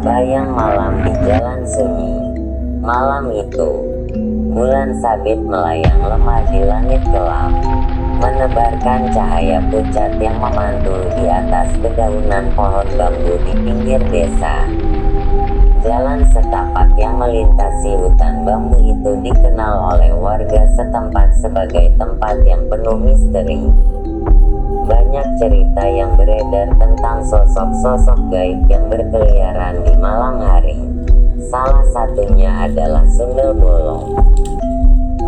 Bayang malam di jalan sunyi. Malam itu, bulan sabit melayang lemah di langit gelap, menebarkan cahaya pucat yang memantul di atas dedaunan pohon bambu di pinggir desa. Jalan setapak yang melintasi hutan bambu itu dikenal oleh warga setempat sebagai tempat yang penuh misteri. Banyak cerita yang beredar tentang sosok-sosok gaib yang berkeliaran di malam hari. Salah satunya adalah Sundel Bolong.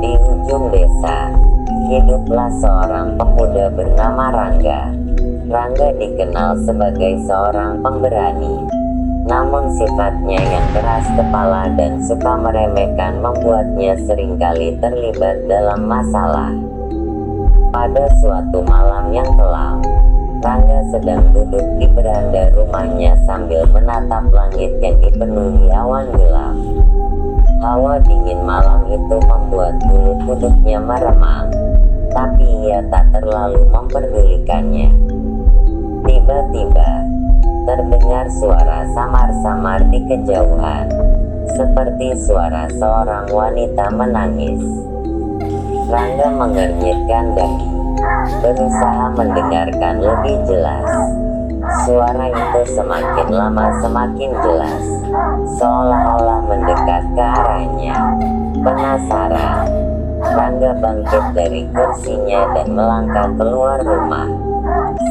Di ujung desa, hiduplah seorang pemuda bernama Rangga. Rangga dikenal sebagai seorang pemberani. Namun sifatnya yang keras kepala dan suka meremehkan membuatnya seringkali terlibat dalam masalah. Pada suatu malam yang kelam, Rangga sedang duduk di beranda rumahnya sambil menatap langit yang dipenuhi awan gelap. Hawa dingin malam itu membuat bulu kuduknya meremang, tapi ia tak terlalu memperdulikannya. Tiba-tiba, terdengar suara samar-samar di kejauhan, seperti suara seorang wanita menangis. Rangga mengernyitkan dahi, berusaha mendengarkan lebih jelas. Suara itu semakin lama semakin jelas, seolah-olah mendekat ke arahnya. Penasaran, Rangga bangkit dari kursinya dan melangkah keluar rumah.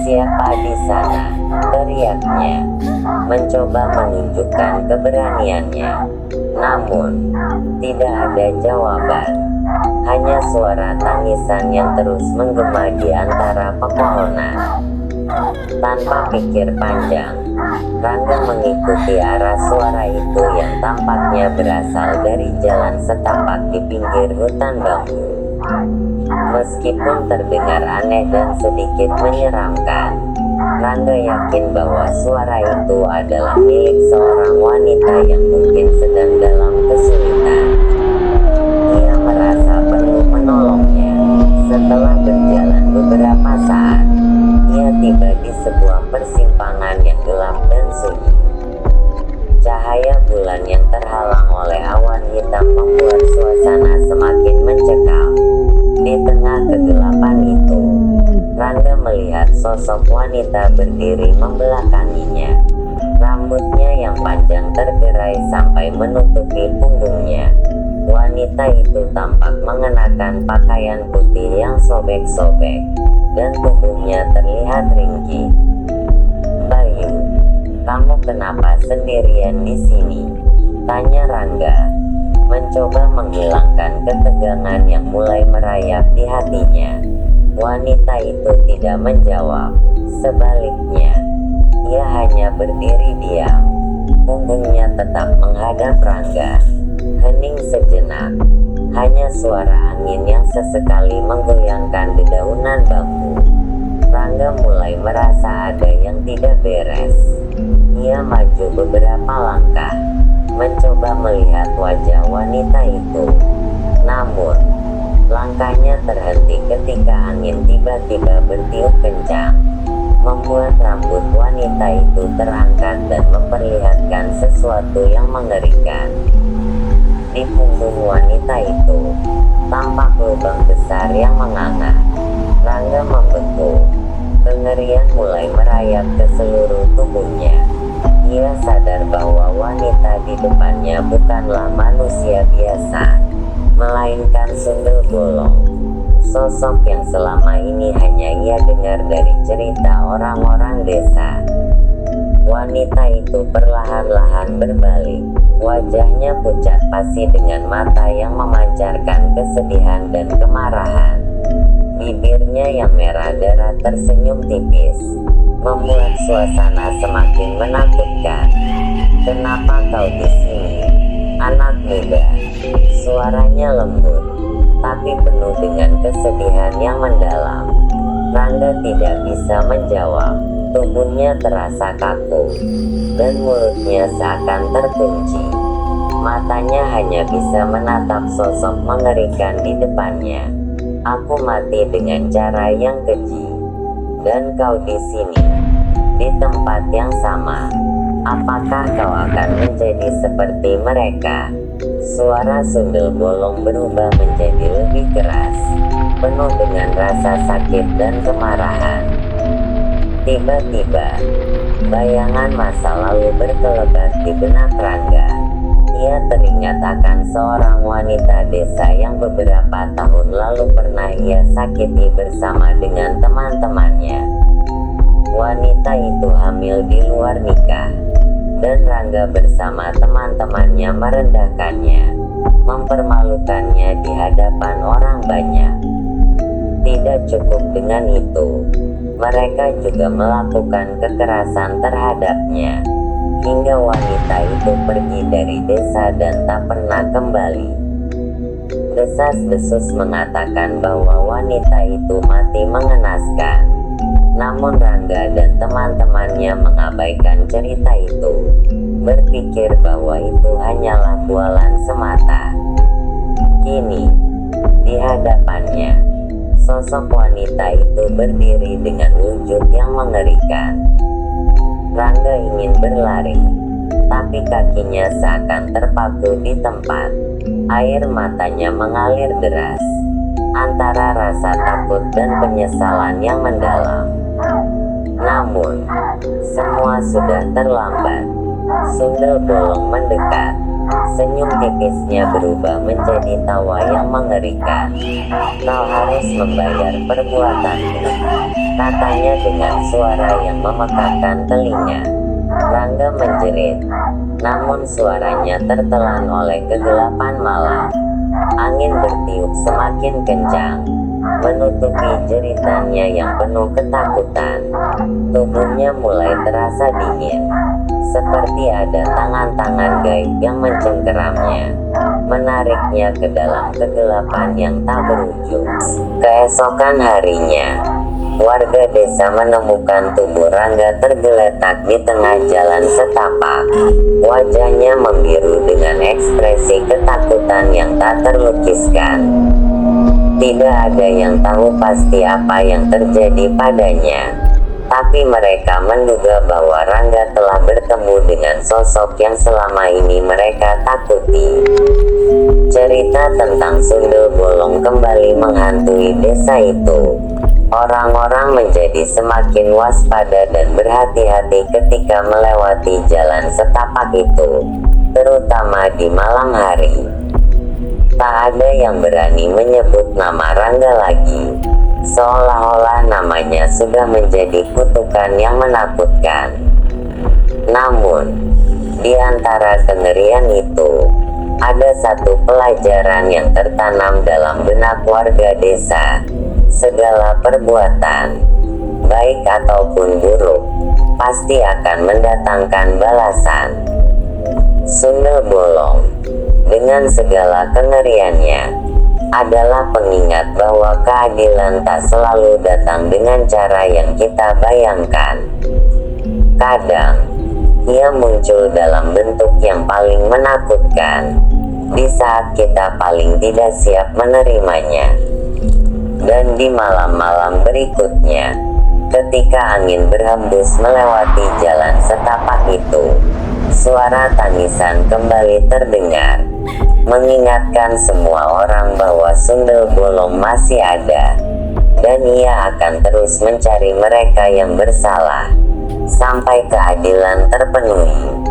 "Siapa di sana?" teriaknya, mencoba menunjukkan keberaniannya. Namun, tidak ada jawaban. Hanya suara tangisan yang terus menggema di antara pepohonan. Tanpa pikir panjang, Rangga mengikuti arah suara itu yang tampaknya berasal dari jalan setapak di pinggir hutan bambu. Meskipun terdengar aneh dan sedikit menyeramkan, Rangga yakin bahwa suara itu adalah milik seorang wanita yang mungkin sedang dalam kesulitan. Ia merasa perlu menolongnya. Setelah berjalan beberapa saat, ia tiba di sebuah persimpangan yang gelap dan sunyi. Cahaya bulan yang terhalang oleh awan hitam membuat suasana semakin mencekam. Di tengah kegelapan itu, Rangga melihat sosok wanita berdiri membelakanginya. Rambutnya yang panjang tergerai sampai menutupi punggungnya. Wanita itu tampak mengenakan pakaian putih yang sobek-sobek, dan tubuhnya terlihat ringkih. "Bayu, kamu kenapa sendirian di sini?" tanya Rangga, mencoba menghilangkan ketegangan yang mulai merayap di hatinya. Wanita itu tidak menjawab. Sebaliknya, ia hanya berdiri diam. Punggungnya tetap menghadap Rangga. Hening sejenak, hanya suara angin yang sesekali menggoyangkan dedaunan bambu. Rangga mulai merasa ada yang tidak beres. Ia maju beberapa langkah, mencoba melihat wajah wanita itu. Namun, langkahnya terhenti ketika angin tiba-tiba bertiup kencang, membuat rambut wanita itu terangkat dan memperlihatkan sesuatu yang mengerikan. Di punggung wanita itu, tampak lubang besar yang menganga. Rangga membeku. Kengerian mulai merayap ke seluruh tubuhnya. Ia sadar bahwa wanita di depannya bukanlah manusia biasa, melainkan Sundel Bolong. Sosok yang selama ini hanya ia dengar dari cerita orang-orang desa. Wanita itu perlahan-lahan berbalik. Wajahnya pucat pasi dengan mata yang memancarkan kesedihan dan kemarahan. Bibirnya yang merah darah tersenyum tipis, membuat suasana semakin menakutkan. "Kenapa kau di sini, anak muda?" Suaranya lembut, tapi penuh dengan kesedihan yang mendalam. Rangga tidak bisa menjawab. Tubuhnya terasa kaku, dan mulutnya seakan terkunci. Matanya hanya bisa menatap sosok mengerikan di depannya. "Aku mati dengan cara yang keji, dan kau di sini, di tempat yang sama." Apakah kau akan menjadi seperti mereka? Suara Sundel Bolong berubah menjadi lebih keras, penuh dengan rasa sakit dan kemarahan. Tiba-tiba, bayangan masa lalu berkelebat di benak Rangga. Ia teringat akan seorang wanita desa yang beberapa tahun lalu pernah ia sakiti bersama dengan teman-temannya. Wanita itu hamil di luar nikah, dan Rangga bersama teman-temannya merendahkannya, mempermalukannya di hadapan orang banyak. Tidak cukup dengan itu, mereka juga melakukan kekerasan terhadapnya, hingga wanita itu pergi dari desa dan tak pernah kembali. Desas-desus mengatakan bahwa wanita itu mati mengenaskan, namun Rangga dan teman-temannya mengabaikan cerita itu, berpikir bahwa itu hanyalah bualan semata. Kini, di hadapannya, sosok wanita itu berdiri dengan wujud yang mengerikan. Rangga ingin berlari, tapi kakinya seakan terpaku di tempat. Air matanya mengalir deras, antara rasa takut dan penyesalan yang mendalam. Namun, semua sudah terlambat. Sundel Bolong mendekat. Senyum tipisnya berubah menjadi tawa yang mengerikan. Kau harus membayar perbuatanmu, katanya dengan suara yang memekakkan telinga. Rangga menjerit, namun suaranya tertelan oleh kegelapan malam. Angin bertiup semakin kencang, menutupi jeritannya yang penuh ketakutan. Tubuhnya mulai terasa dingin, seperti ada tangan-tangan gaib yang mencengkeramnya, menariknya ke dalam kegelapan yang tak berujung. Keesokan harinya, warga desa menemukan tubuh Rangga tergeletak di tengah jalan setapak. Wajahnya membiru dengan ekspresi ketakutan yang tak terlukiskan. Tidak ada yang tahu pasti apa yang terjadi padanya, tapi mereka menduga bahwa Rangga telah bertemu dengan sosok yang selama ini mereka takuti. Cerita tentang Sundel Bolong kembali menghantui desa itu. Orang-orang menjadi semakin waspada dan berhati-hati ketika melewati jalan setapak itu, terutama di malam hari. Tak ada yang berani menyebut nama Rangga lagi, seolah-olah namanya sudah menjadi kutukan yang menakutkan. Namun, di antara kengerian itu, ada satu pelajaran yang tertanam dalam benak warga desa. Segala perbuatan, baik ataupun buruk, pasti akan mendatangkan balasan. Sundel Bolong, dengan segala kengeriannya, adalah pengingat bahwa keadilan tak selalu datang dengan cara yang kita bayangkan. Kadang, ia muncul dalam bentuk yang paling menakutkan, di saat kita paling tidak siap menerimanya. Dan di malam-malam berikutnya, ketika angin berhembus melewati jalan setapak itu, suara tangisan kembali terdengar, mengingatkan semua orang bahwa Sundel Bolong masih ada, dan ia akan terus mencari mereka yang bersalah, sampai keadilan terpenuhi.